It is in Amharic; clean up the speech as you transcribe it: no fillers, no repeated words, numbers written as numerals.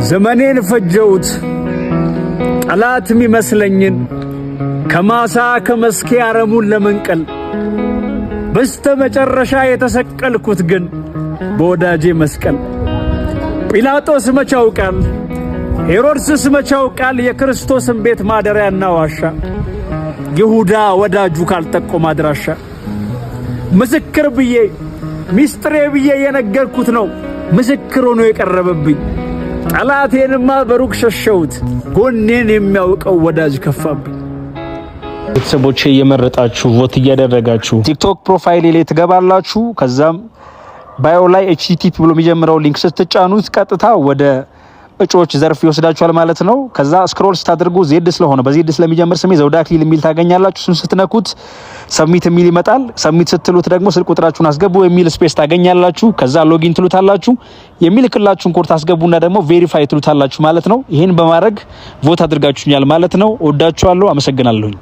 ዘመኔን ፈጀውት ጠላት የሚመስለኝን ከማሳ ከመስኬ አረሙን ለመንቀል በስተመጨረሻ የተሰቀልኩት ግን በወዳጄ መስቀል። ጲላጦስ መቼ ያውቃል፣ ሄሮድስስ መቼ ያውቃል የክርስቶስን ቤት ማደሪያና ዋሻ ይሁዳ ወዳጁ ካልጠቆመ አድራሻ። ምስክር ብዬ ሚስጥሬ ብዬ የነገርኩት ነው ምስክር ሆኖ የቀረበብኝ። ጠላቴንማ በሩቅ ሸሸሁት ጎኔን የሚያውቀው ወዳጅ ከፋብኝ። ቤተሰቦቼ እየመረጣችሁ ቮት እያደረጋችሁ ቲክቶክ ፕሮፋይል ላይ ትገባላችሁ። ከዛም ባዮ ላይ http ብሎ የሚጀምረው ሊንክ ስትጫኑት ቀጥታ ወደ እጮች ዘርፍ ይወስዳችኋል ማለት ነው። ከዛ ስክሮል ስታደርጉ ዜድ ስለሆነ በዜድ ስለሚጀምር ስሜ ዘውድ አክሊል የሚል ታገኛላችሁ። እሱን ስትነኩት ሰብሚት የሚል ይመጣል። ሰብሚት ስትሉት ደግሞ ስልክ ቁጥራችሁን አስገቡ የሚል ስፔስ ታገኛላችሁ። ከዛ ሎጊን ትሉታላችሁ። የሚልክላችሁን ኮድ ታስገቡና ደግሞ ቬሪፋይ ትሉታላችሁ ማለት ነው። ይሄን በማድረግ ቮት አድርጋችሁኛል ማለት ነው። ወዳችኋለሁ። አመሰግናለሁ።